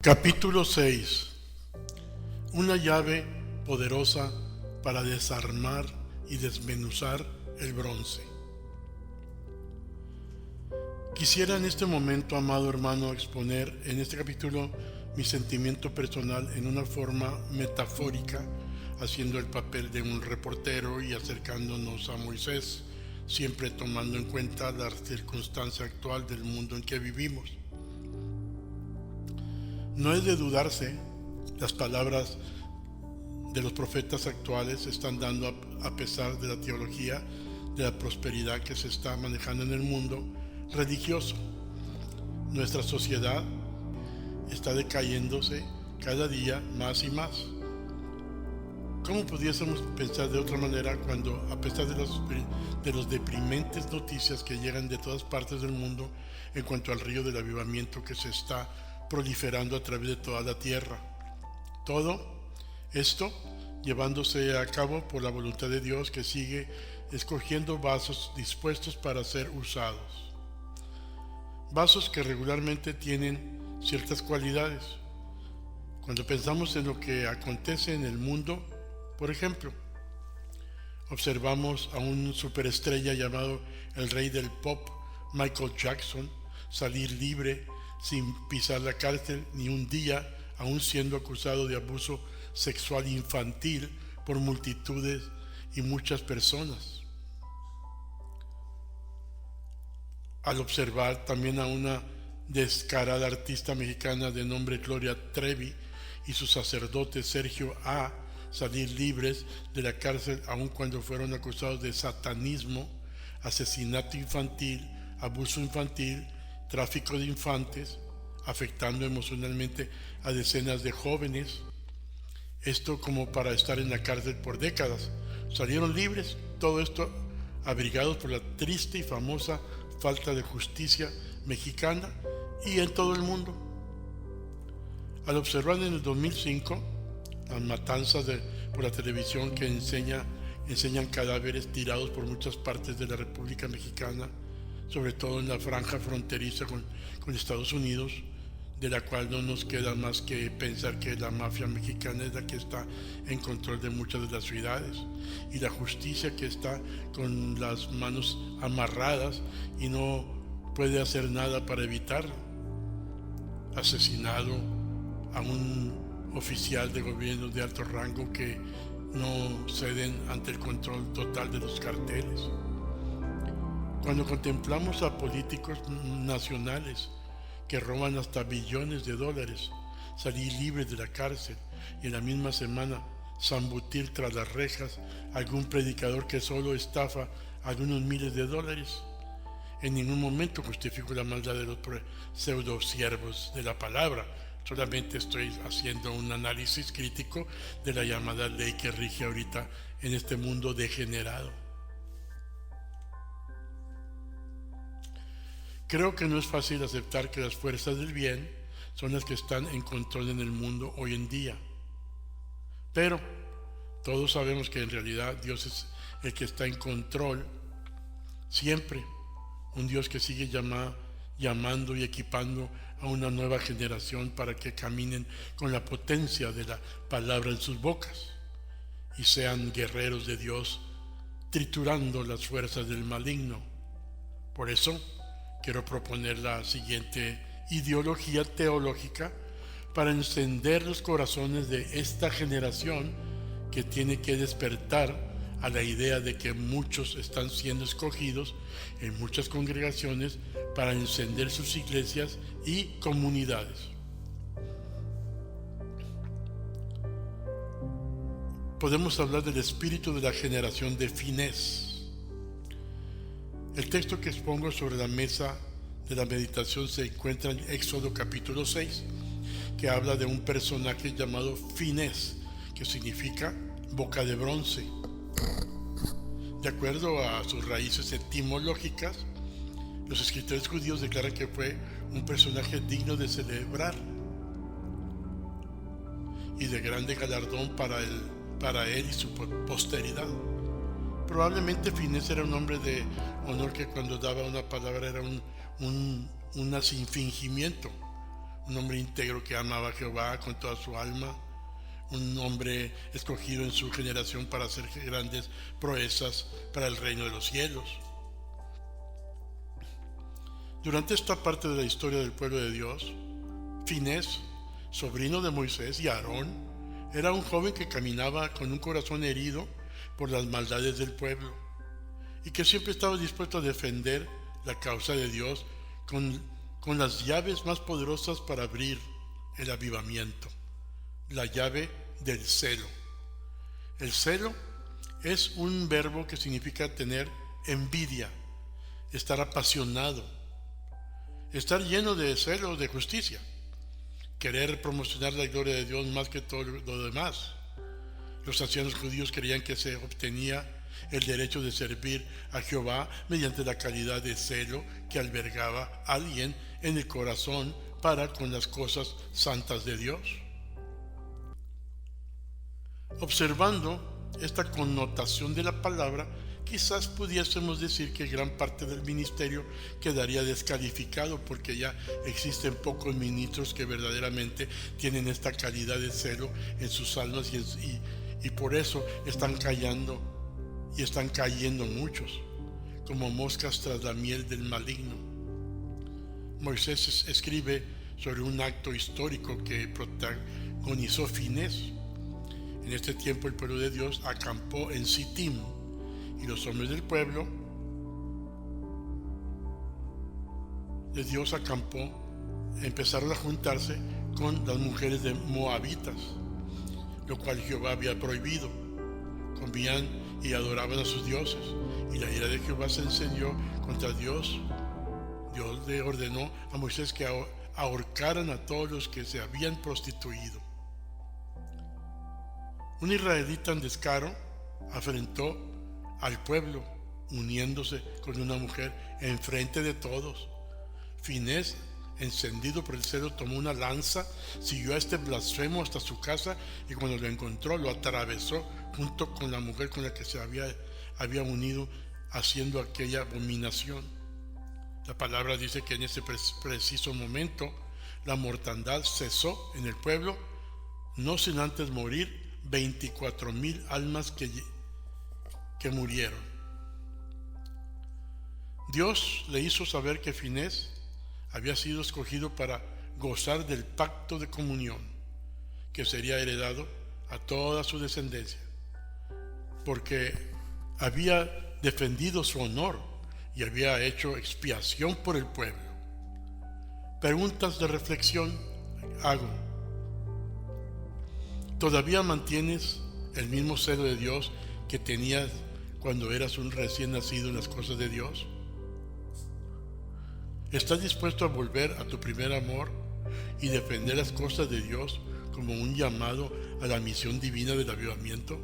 Capítulo 6. Una llave poderosa para desarmar y desmenuzar el bronce. Quisiera en este momento, amado hermano, exponer en este capítulo mi sentimiento personal en una forma metafórica, haciendo el papel de un reportero y acercándonos a Moisés, siempre tomando en cuenta la circunstancia actual del mundo en que vivimos. No es de dudarse, las palabras de los profetas actuales están dando, a pesar de la teología de la prosperidad que se está manejando en el mundo religioso. Nuestra sociedad está decayéndose cada día más y más. ¿Cómo pudiésemos pensar de otra manera cuando, a pesar de los deprimentes noticias que llegan de todas partes del mundo en cuanto al río del avivamiento que se está proliferando a través de toda la tierra? Todo esto llevándose a cabo por la voluntad de Dios, que sigue escogiendo vasos dispuestos para ser usados. Vasos que regularmente tienen ciertas cualidades. Cuando pensamos en lo que acontece en el mundo, por ejemplo, observamos a un superestrella llamado el rey del pop, Michael Jackson, salir libre sin pisar la cárcel ni un día, aún siendo acusado de abuso sexual infantil por multitudes y muchas personas. Al observar también a una descarada artista mexicana de nombre Gloria Trevi y su sacerdote Sergio A. salir libres de la cárcel aun cuando fueron acusados de satanismo, asesinato infantil, abuso infantil, tráfico de infantes, afectando emocionalmente a decenas de jóvenes. Esto como para estar en la cárcel por décadas. Salieron libres, todo esto abrigados por la triste y famosa falta de justicia mexicana y en todo el mundo. Al observar en el 2005 las matanzas por la televisión que enseñan cadáveres tirados por muchas partes de la República Mexicana, sobre todo en la franja fronteriza con Estados Unidos, de la cual no nos queda más que pensar que la mafia mexicana es la que está en control de muchas de las ciudades, y la justicia que está con las manos amarradas y no puede hacer nada para evitarlo. Asesinado a un oficial de gobierno de alto rango que no ceden ante el control total de los carteles. Cuando contemplamos a políticos nacionales que roban hasta billones de dólares, salir libres de la cárcel y en la misma semana zambutir tras las rejas a algún predicador que solo estafa algunos miles de dólares, en ningún momento justifico la maldad de los pseudosiervos de la palabra. Solamente estoy haciendo un análisis crítico de la llamada ley que rige ahorita en este mundo degenerado. Creo que no es fácil aceptar que las fuerzas del bien son las que están en control en el mundo hoy en día. Pero todos sabemos que en realidad Dios es el que está en control siempre. Un Dios que sigue llamando y equipando a una nueva generación para que caminen con la potencia de la palabra en sus bocas y sean guerreros de Dios, triturando las fuerzas del maligno. Por eso quiero proponer la siguiente ideología teológica para encender los corazones de esta generación que tiene que despertar a la idea de que muchos están siendo escogidos en muchas congregaciones para encender sus iglesias y comunidades. Podemos hablar del espíritu de la generación de Finés. El texto que expongo sobre la mesa de la meditación se encuentra en Éxodo capítulo 6, que habla de un personaje llamado Finés, que significa boca de bronce. De acuerdo a sus raíces etimológicas, los escritores judíos declaran que fue un personaje digno de celebrar y de grande galardón para él y su posteridad. Probablemente Finés era un hombre de honor que cuando daba una palabra era una sin fingimiento, un hombre íntegro que amaba a Jehová con toda su alma, un hombre escogido en su generación para hacer grandes proezas para el reino de los cielos. Durante esta parte de la historia del pueblo de Dios, Finés, sobrino de Moisés y Aarón, era un joven que caminaba con un corazón herido por las maldades del pueblo y que siempre estaba dispuesto a defender la causa de Dios con las llaves más poderosas para abrir el avivamiento, la llave del celo. El celo es un verbo que significa tener envidia, estar apasionado, estar lleno de celo, de justicia, querer promocionar la gloria de Dios más que todo lo demás. Los ancianos judíos creían que se obtenía el derecho de servir a Jehová mediante la calidad de celo que albergaba alguien en el corazón para con las cosas santas de Dios. Observando esta connotación de la palabra, quizás pudiésemos decir que gran parte del ministerio quedaría descalificado, porque ya existen pocos ministros que verdaderamente tienen esta calidad de celo en sus almas y por eso están cayendo muchos, como moscas tras la miel del maligno. Moisés escribe sobre un acto histórico que protagonizó Finés. En este tiempo el pueblo de Dios acampó en Sittim y los hombres del pueblo de Dios empezaron a juntarse con las mujeres de moabitas, lo cual Jehová había prohibido. Comían y adoraban a sus dioses, y la ira de Jehová se encendió contra Dios. Dios le ordenó a Moisés que ahorcaran a todos los que se habían prostituido. Un israelita en descaro afrentó al pueblo uniéndose con una mujer enfrente de todos. Finés, encendido por el celo, tomó una lanza, siguió a este blasfemo hasta su casa y cuando lo encontró lo atravesó junto con la mujer con la que se había unido, haciendo aquella abominación. La palabra dice que en ese preciso momento la mortandad cesó en el pueblo, no sin antes morir 24,000 almas que murieron. Dios le hizo saber que Finés había sido escogido para gozar del pacto de comunión que sería heredado a toda su descendencia, porque había defendido su honor y había hecho expiación por el pueblo. Preguntas de reflexión hago. ¿Todavía mantienes el mismo celo de Dios que tenías cuando eras un recién nacido en las cosas de Dios? ¿Estás dispuesto a volver a tu primer amor y defender las cosas de Dios como un llamado a la misión divina del avivamiento?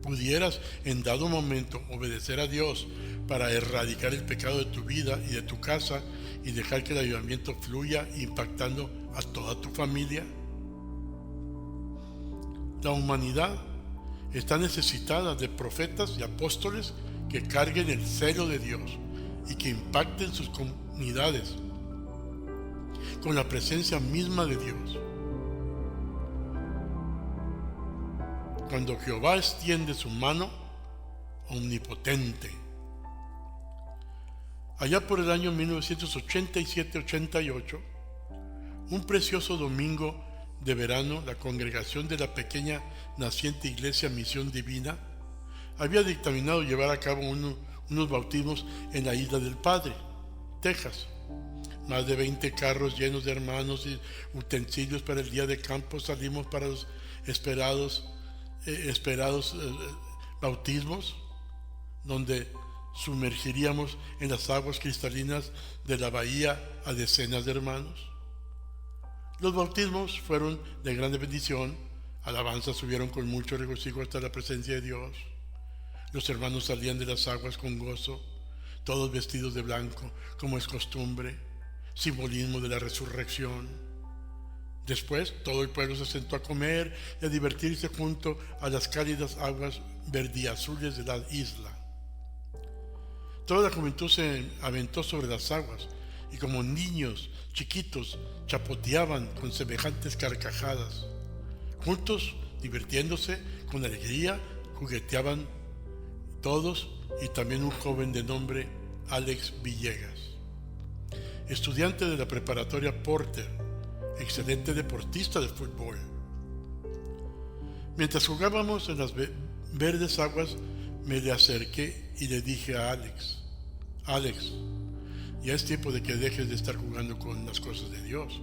¿Pudieras en dado momento obedecer a Dios para erradicar el pecado de tu vida y de tu casa y dejar que el avivamiento fluya impactando a toda tu familia? La humanidad está necesitada de profetas y apóstoles que carguen el celo de Dios y que impacten sus comunidades con la presencia misma de Dios. Cuando Jehová extiende su mano omnipotente. Allá por el año 1987-88, un precioso domingo de verano, la congregación de la pequeña naciente Iglesia Misión Divina había dictaminado llevar a cabo unos bautismos en la Isla del Padre, Texas. Más de 20 carros llenos de hermanos y utensilios para el día de campo salimos para los esperados bautismos, donde sumergiríamos en las aguas cristalinas de la bahía a decenas de hermanos. Los bautismos fueron de grande bendición, alabanzas subieron con mucho regocijo hasta la presencia de Dios. Los hermanos salían de las aguas con gozo, todos vestidos de blanco, como es costumbre, simbolismo de la resurrección. Después todo el pueblo se sentó a comer y a divertirse junto a las cálidas aguas verdiazules de la isla. Toda la juventud se aventó sobre las aguas y como niños chiquitos chapoteaban con semejantes carcajadas. Juntos, divirtiéndose con alegría, jugueteaban todos y también un joven de nombre Alex Villegas, estudiante de la preparatoria Porter, excelente deportista de fútbol. Mientras jugábamos en las verdes aguas, me le acerqué y le dije a Alex, ya es tiempo de que dejes de estar jugando con las cosas de Dios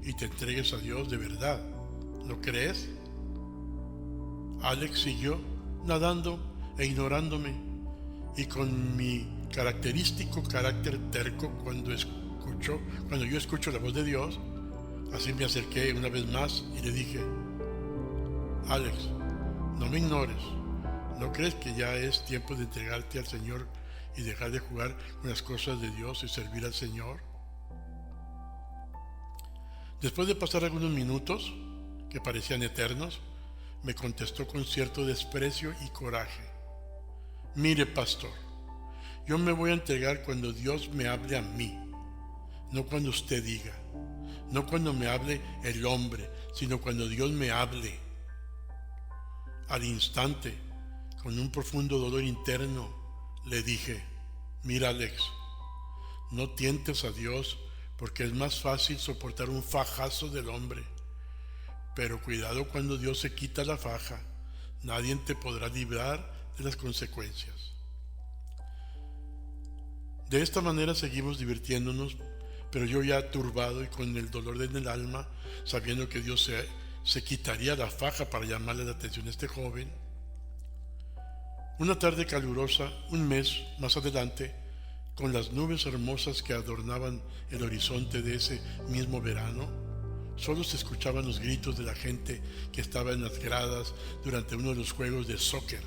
y te entregues a Dios de verdad. ¿Lo crees? Alex siguió nadando e ignorándome, y con mi característico carácter terco cuando yo escucho la voz de Dios, así me acerqué una vez más y le dije, Alex, no me ignores. ¿No crees que ya es tiempo de entregarte al Señor y dejar de jugar con las cosas de Dios y servir al Señor? Después de pasar algunos minutos, que parecían eternos, me contestó con cierto desprecio y coraje. Mire, pastor, yo me voy a entregar cuando Dios me hable a mí, no cuando usted diga, no cuando me hable el hombre, sino cuando Dios me hable. Al instante, con un profundo dolor interno, le dije, mira Alex, no tientes a Dios porque es más fácil soportar un fajazo del hombre, pero cuidado cuando Dios se quita la faja, nadie te podrá librar de las consecuencias. De esta manera seguimos divirtiéndonos, pero yo ya turbado y con el dolor en el alma, sabiendo que Dios se quitaría la faja para llamarle la atención a este joven. Una tarde calurosa, un mes más adelante, con las nubes hermosas que adornaban el horizonte de ese mismo verano, solo se escuchaban los gritos de la gente que estaba en las gradas durante uno de los juegos de soccer,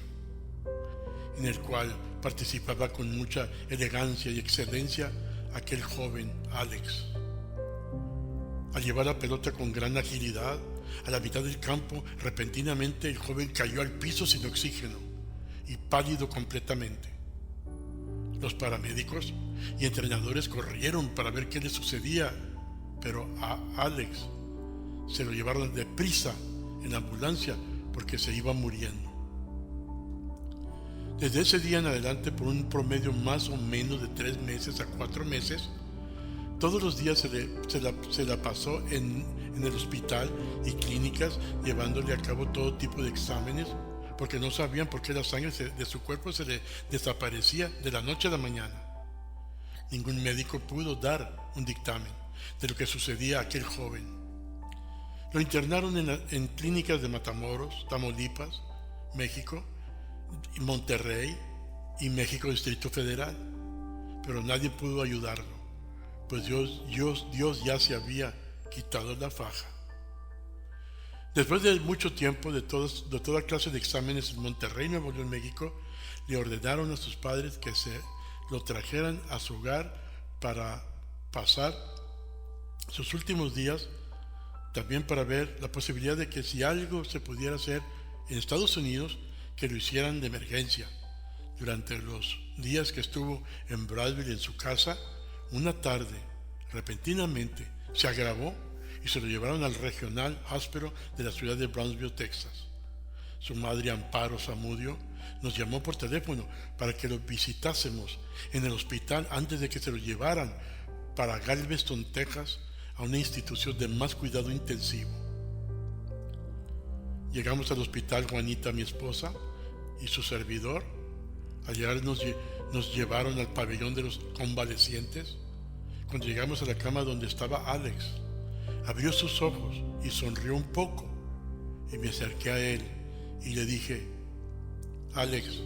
en el cual participaba con mucha elegancia y excelencia aquel joven Alex. Al llevar la pelota con gran agilidad, a la mitad del campo, repentinamente el joven cayó al piso sin oxígeno y pálido completamente. Los paramédicos y entrenadores corrieron para ver qué le sucedía, pero a Alex se lo llevaron deprisa en la ambulancia porque se iba muriendo. Desde ese día en adelante, por un promedio más o menos de 3 meses a 4 meses, todos los días se la pasó en el hospital y clínicas llevándole a cabo todo tipo de exámenes porque no sabían por qué la sangre de su cuerpo se le desaparecía de la noche a la mañana. Ningún médico pudo dar un dictamen de lo que sucedía a aquel joven. Lo internaron en clínicas de Matamoros, Tamaulipas, México, Monterrey y México Distrito Federal, pero nadie pudo ayudarlo, pues Dios ya se había quitado la faja. Después de mucho tiempo de toda clase de exámenes en Monterrey, Nuevo León, México, le ordenaron a sus padres que se lo trajeran a su hogar para pasar sus últimos días, también para ver la posibilidad de que si algo se pudiera hacer en Estados Unidos, que lo hicieran de emergencia. Durante los días que estuvo en Brownsville en su casa, una tarde, repentinamente, se agravó y se lo llevaron al regional áspero de la ciudad de Brownsville, Texas. Su madre, Amparo Zamudio, nos llamó por teléfono para que lo visitásemos en el hospital antes de que se lo llevaran para Galveston, Texas, a una institución de más cuidado intensivo. Llegamos al hospital, Juanita, mi esposa, y su servidor. Al llegar nos llevaron al pabellón de los convalecientes. Cuando llegamos a la cama donde estaba Alex, abrió sus ojos y sonrió un poco, y me acerqué a él y le dije, Alex,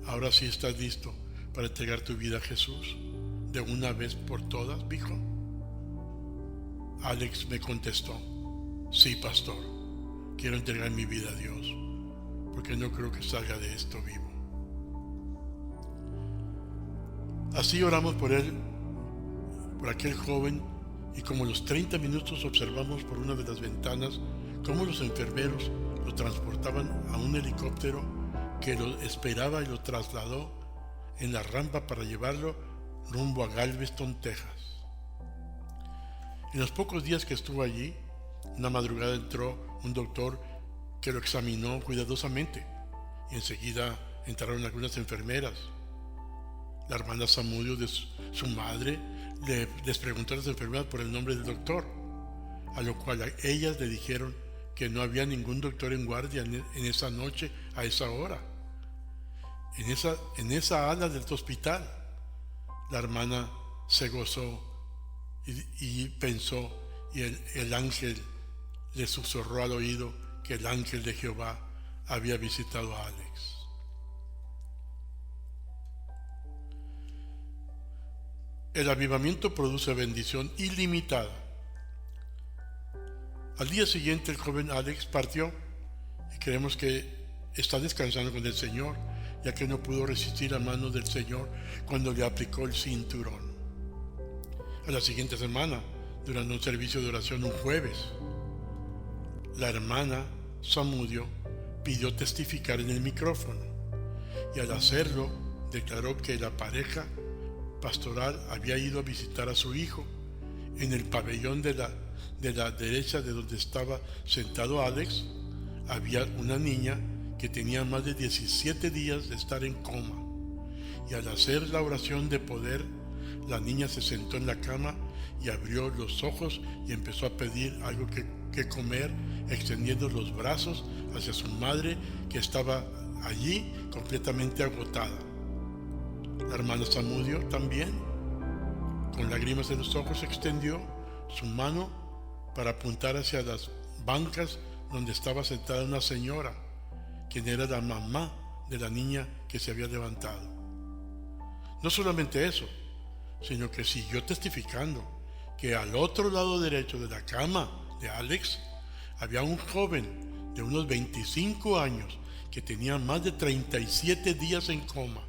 ahora sí estás listo para entregar tu vida a Jesús de una vez por todas, mijo. Alex me contestó, sí, pastor, quiero entregar mi vida a Dios, porque no creo que salga de esto vivo. Así oramos por él, por aquel joven, y como los 30 minutos observamos por una de las ventanas cómo los enfermeros lo transportaban a un helicóptero que lo esperaba y lo trasladó en la rampa para llevarlo rumbo a Galveston, Texas. En los pocos días que estuvo allí, una madrugada entró un doctor que lo examinó cuidadosamente y enseguida entraron algunas enfermeras. La hermana Zamudio, de su madre, les preguntó a las enfermeras por el nombre del doctor, a lo cual ellas le dijeron que no había ningún doctor en guardia en esa noche a esa hora, en esa ala del hospital. La hermana se gozó y pensó, y el ángel le susurró al oído que el ángel de Jehová había visitado a Alex. El avivamiento produce bendición ilimitada. Al día siguiente el joven Alex partió y creemos que está descansando con el Señor, ya que no pudo resistir la mano del Señor cuando le aplicó el cinturón. A la siguiente semana, durante un servicio de oración un jueves, la hermana Zamudio pidió testificar en el micrófono y al hacerlo declaró que la pareja pastoral había ido a visitar a su hijo en el pabellón de la derecha de donde estaba sentado Alex. Había una niña que tenía más de 17 días de estar en coma, y al hacer la oración de poder, la niña se sentó en la cama y abrió los ojos y empezó a pedir algo que comer, extendiendo los brazos hacia su madre, que estaba allí completamente agotada. La hermana Zamudio también, con lágrimas en los ojos, extendió su mano para apuntar hacia las bancas donde estaba sentada una señora, quien era la mamá de la niña que se había levantado. No solamente eso, sino que siguió testificando que al otro lado derecho de la cama de Alex había un joven de unos 25 años que tenía más de 37 días en coma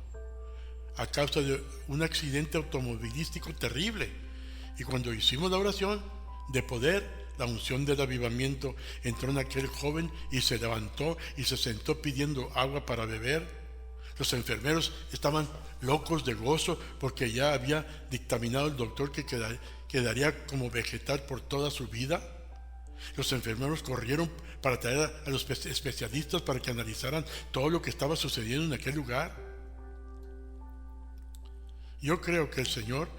a causa de un accidente automovilístico terrible. Y cuando hicimos la oración de poder, la unción del avivamiento entró en aquel joven y se levantó y se sentó pidiendo agua para beber. Los enfermeros estaban locos de gozo porque ya había dictaminado el doctor que quedaría como vegetal por toda su vida. Los enfermeros corrieron para traer a los especialistas para que analizaran todo lo que estaba sucediendo en aquel lugar. Yo creo que el Señor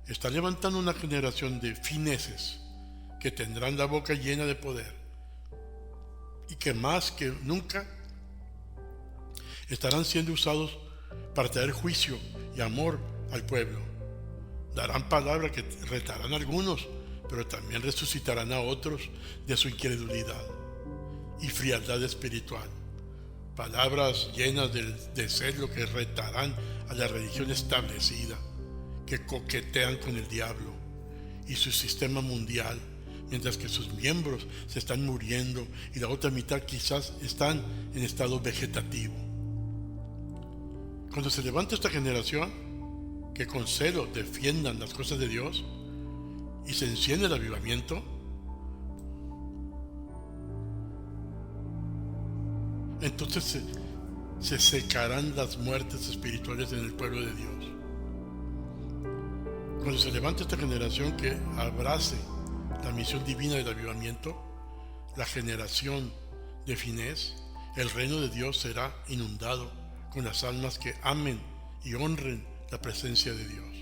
está levantando una generación de fineses que tendrán la boca llena de poder y que más que nunca estarán siendo usados para traer juicio y amor al pueblo. Darán palabras que retarán a algunos, pero también resucitarán a otros de su incredulidad y frialdad espiritual. Palabras llenas de celo que retarán a la religión establecida, que coquetean con el diablo y su sistema mundial, mientras que sus miembros se están muriendo y la otra mitad quizás están en estado vegetativo. Cuando se levante esta generación que con celo defiendan las cosas de Dios y se enciende el avivamiento, entonces se secarán las muertes espirituales en el pueblo de Dios. Cuando se levante esta generación que abrace la misión divina del avivamiento, la generación de Finés, el reino de Dios será inundado con las almas que amen y honren la presencia de Dios.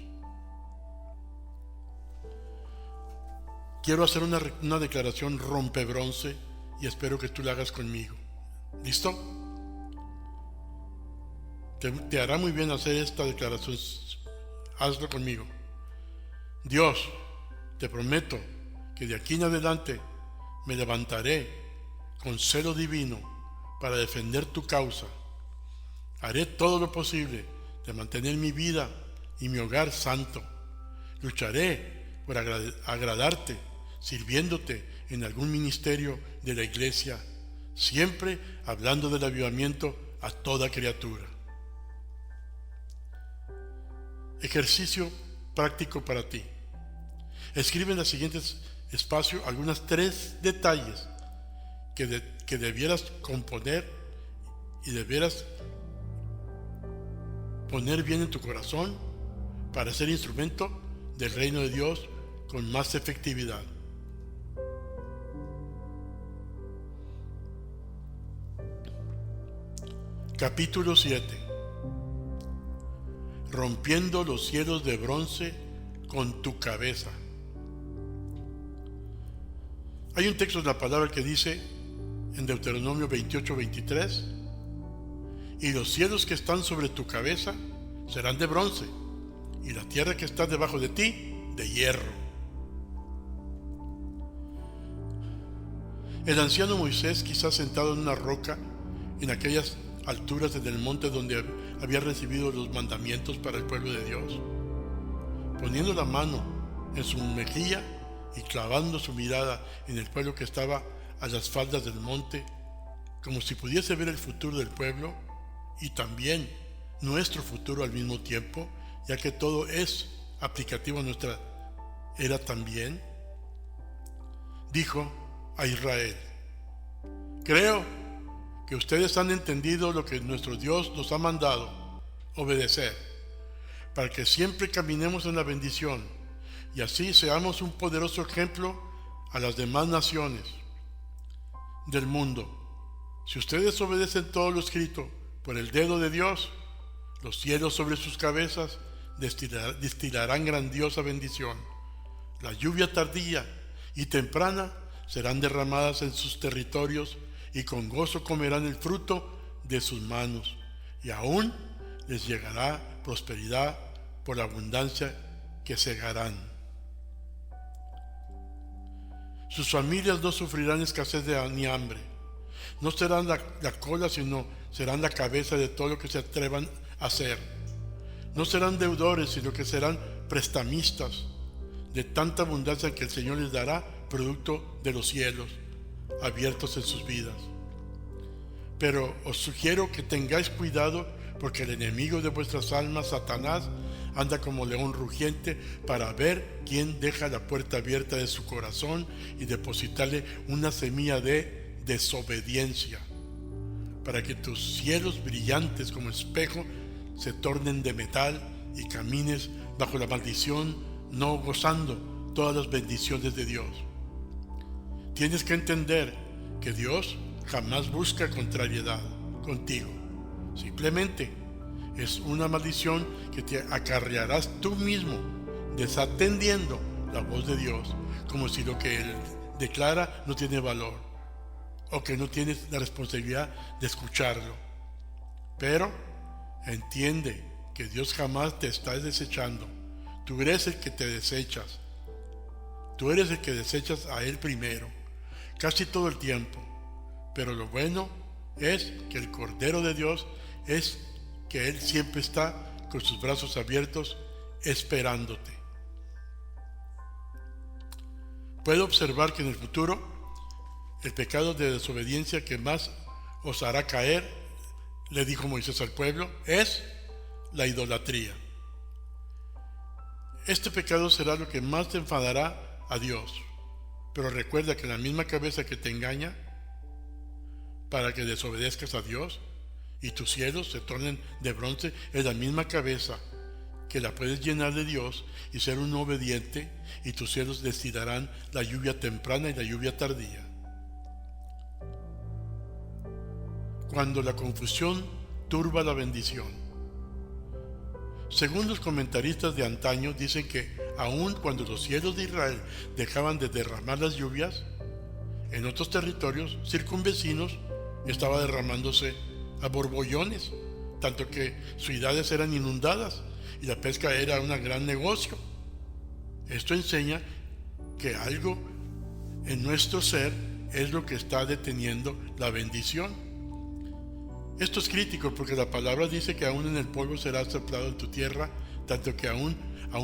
Quiero hacer una declaración rompebronce y espero que tú la hagas conmigo. ¿Listo? Te hará muy bien hacer esta declaración. Hazlo conmigo. Dios, te prometo que de aquí en adelante me levantaré con celo divino para defender tu causa. Haré todo lo posible de mantener mi vida y mi hogar santo. Lucharé por agradarte, sirviéndote en algún ministerio de la iglesia, siempre hablando del avivamiento a toda criatura. Ejercicio práctico para ti. Escribe en los siguientes espacios algunos 3 detalles que debieras componer y debieras poner bien en tu corazón para ser instrumento del reino de Dios con más efectividad. Capítulo 7. Rompiendo los cielos de bronce con tu cabeza. Hay un texto de la palabra que dice en Deuteronomio 28:23: y los cielos que están sobre tu cabeza serán de bronce, y la tierra que está debajo de ti de hierro. El anciano Moisés, quizás sentado en una roca en aquellas alturas desde el monte donde había recibido los mandamientos para el pueblo de Dios, poniendo la mano en su mejilla y clavando su mirada en el pueblo que estaba a las faldas del monte, como si pudiese ver el futuro del pueblo y también nuestro futuro al mismo tiempo, ya que todo es aplicativo a nuestra era también, dijo a Israel: creo que ustedes han entendido lo que nuestro Dios nos ha mandado obedecer, para que siempre caminemos en la bendición y así seamos un poderoso ejemplo a las demás naciones del mundo. Si ustedes obedecen todo lo escrito por el dedo de Dios, los cielos sobre sus cabezas destilarán grandiosa bendición. La lluvia tardía y temprana serán derramadas en sus territorios, y con gozo comerán el fruto de sus manos, y aún les llegará prosperidad por la abundancia que segarán. Sus familias no sufrirán escasez ni hambre. No serán la cola, sino serán la cabeza de todo lo que se atrevan a hacer. No serán deudores, sino que serán prestamistas de tanta abundancia que el Señor les dará, producto de los cielos abiertos en sus vidas. Pero os sugiero que tengáis cuidado, porque el enemigo de vuestras almas, Satanás, anda como león rugiente para ver quién deja la puerta abierta de su corazón y depositarle una semilla de desobediencia, para que tus cielos brillantes como espejo se tornen de metal y camines bajo la maldición, no gozando todas las bendiciones de Dios. Tienes que entender que Dios jamás busca contrariedad contigo. Simplemente es una maldición que te acarrearás tú mismo, desatendiendo la voz de Dios, como si lo que Él declara no tiene valor, o que no tienes la responsabilidad de escucharlo. Pero entiende que Dios jamás te está desechando. Tú eres el que te desechas. Tú eres el que desechas a Él primero, casi todo el tiempo. Pero lo bueno es que el Cordero de Dios es que Él siempre está con sus brazos abiertos esperándote. Puedo observar que en el futuro el pecado de desobediencia que más os hará caer, le dijo Moisés al pueblo, es la idolatría. Este pecado será lo que más te enfadará a Dios. Pero recuerda que la misma cabeza que te engaña para que desobedezcas a Dios y tus cielos se tornen de bronce es la misma cabeza que la puedes llenar de Dios y ser un obediente, y tus cielos destilarán la lluvia temprana y la lluvia tardía. Cuando la confusión turba la bendición. Según los comentaristas de antaño, dicen que aun cuando los cielos de Israel dejaban de derramar las lluvias, en otros territorios circunvecinos estaba derramándose a borbollones, tanto que ciudades eran inundadas y la pesca era un gran negocio. Esto enseña que algo en nuestro ser es lo que está deteniendo la bendición. Esto es crítico porque la palabra dice que aún en el polvo será soplado en tu tierra, tanto que aún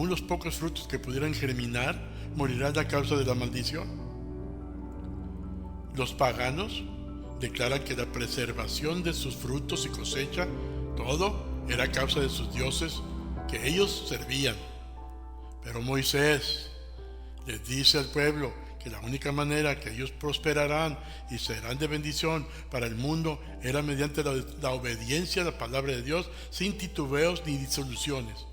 los pocos frutos que pudieran germinar morirán a causa de la maldición. Los paganos declaran que la preservación de sus frutos y cosecha, todo era causa de sus dioses que ellos servían. Pero Moisés les dice al pueblo que la única manera que ellos prosperarán y serán de bendición para el mundo era mediante la obediencia a la palabra de Dios, sin titubeos ni disoluciones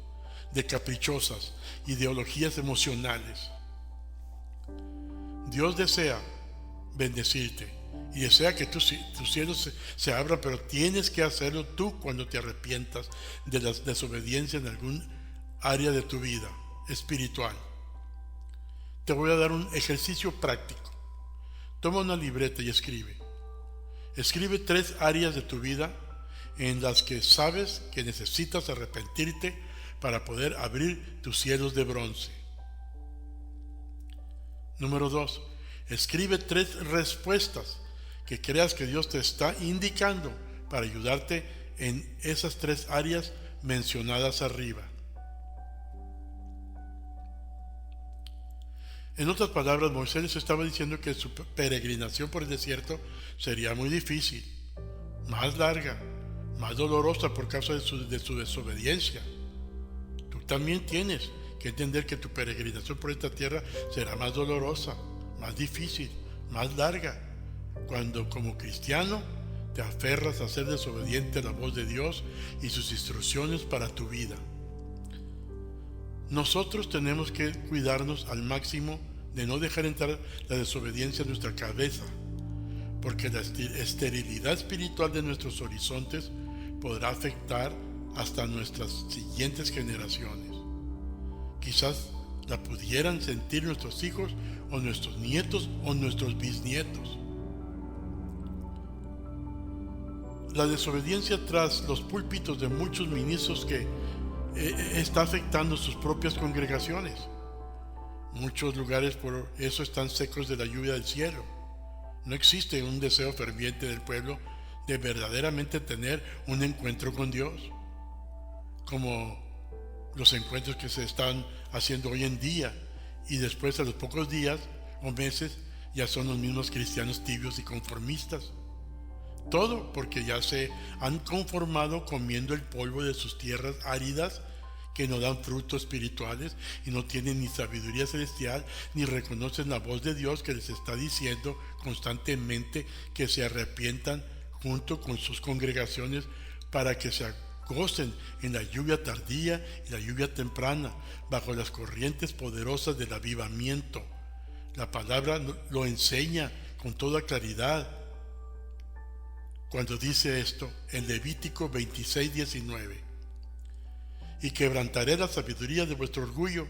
de caprichosas ideologías emocionales. Dios desea bendecirte y desea que tus cielos se abran, pero tienes que hacerlo tú cuando te arrepientas de la desobediencia en algún área de tu vida espiritual. Te voy a dar un ejercicio práctico. Toma una libreta y escribe. Escribe 3 áreas de tu vida en las que sabes que necesitas arrepentirte para poder abrir tus cielos de bronce. Número 2. Escribe 3 respuestas que creas que Dios te está indicando para ayudarte en esas 3 áreas mencionadas arriba. En otras palabras, Moisés les estaba diciendo que su peregrinación por el desierto sería muy difícil, más larga, más dolorosa por causa de su desobediencia. Tú también tienes que entender que tu peregrinación por esta tierra será más dolorosa, más difícil, más larga, cuando como cristiano te aferras a ser desobediente a la voz de Dios y sus instrucciones para tu vida. Nosotros tenemos que cuidarnos al máximo de no dejar entrar la desobediencia en nuestra cabeza, porque la esterilidad espiritual de nuestros horizontes podrá afectar hasta nuestras siguientes generaciones. Quizás la pudieran sentir nuestros hijos o nuestros nietos o nuestros bisnietos. La desobediencia tras los púlpitos de muchos ministros que está afectando sus propias congregaciones. Muchos lugares por eso están secos de la lluvia del cielo. No existe un deseo ferviente del pueblo de verdaderamente tener un encuentro con Dios, como los encuentros que se están haciendo hoy en día, y después a los pocos días o meses ya son los mismos cristianos tibios y conformistas. Todo porque ya se han conformado comiendo el polvo de sus tierras áridas que no dan frutos espirituales y no tienen ni sabiduría celestial ni reconocen la voz de Dios que les está diciendo constantemente que se arrepientan junto con sus congregaciones para que se gocen en la lluvia tardía y la lluvia temprana bajo las corrientes poderosas del avivamiento. La palabra lo enseña con toda claridad cuando dice esto en Levítico 26:19: y quebrantaré la sabiduría de vuestro orgullo,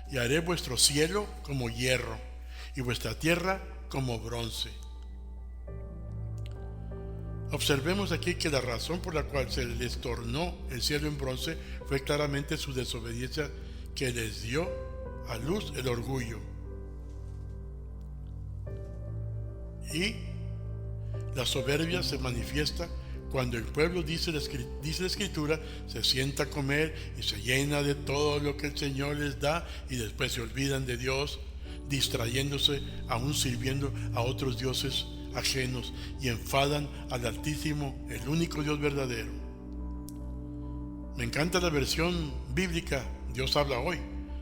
y haré vuestro cielo como hierro, y vuestra tierra como bronce. Observemos aquí que la razón por la cual se les tornó el cielo en bronce fue claramente su desobediencia, que les dio a luz el orgullo. Y la soberbia se manifiesta cuando el pueblo, dice la Escritura, se sienta a comer y se llena de todo lo que el Señor les da y después se olvidan de Dios, distrayéndose, aún sirviendo a otros dioses ajenos, y enfadan al Altísimo, el único Dios verdadero. Me encanta la versión bíblica Dios habla hoy,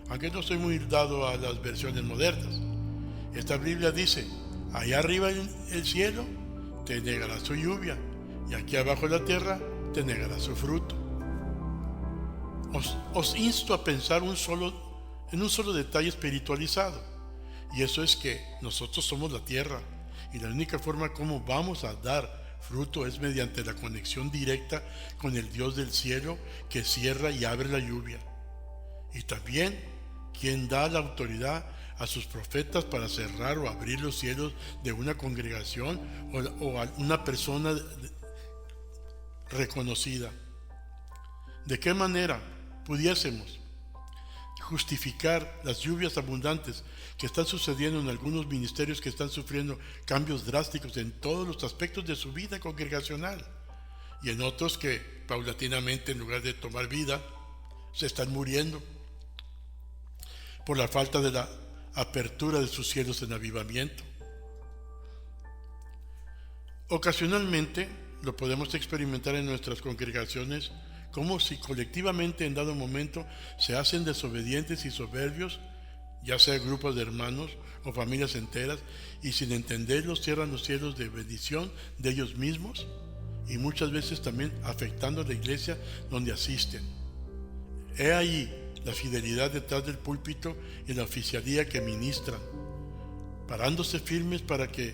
aunque no soy muy dado a las versiones modernas. Esta Biblia dice: allá arriba en el cielo te negará su lluvia, y aquí abajo en la tierra te negará su fruto. Os insto a pensar en un solo detalle espiritualizado, y eso es que nosotros somos la tierra, y la única forma como vamos a dar fruto es mediante la conexión directa con el Dios del cielo, que cierra y abre la lluvia, y también quien da la autoridad a sus profetas para cerrar o abrir los cielos de una congregación o a una persona reconocida. ¿De qué manera pudiésemos justificar las lluvias abundantes que están sucediendo en algunos ministerios que están sufriendo cambios drásticos en todos los aspectos de su vida congregacional, y en otros que paulatinamente, en lugar de tomar vida, se están muriendo por la falta de la apertura de sus cielos en avivamiento? Ocasionalmente lo podemos experimentar en nuestras congregaciones, como si colectivamente en dado momento se hacen desobedientes y soberbios, ya sea grupos de hermanos o familias enteras, y sin entenderlo cierran los cielos de bendición de ellos mismos, y muchas veces también afectando a la iglesia donde asisten. He ahí la fidelidad detrás del púlpito y la oficialía que ministran, parándose firmes para que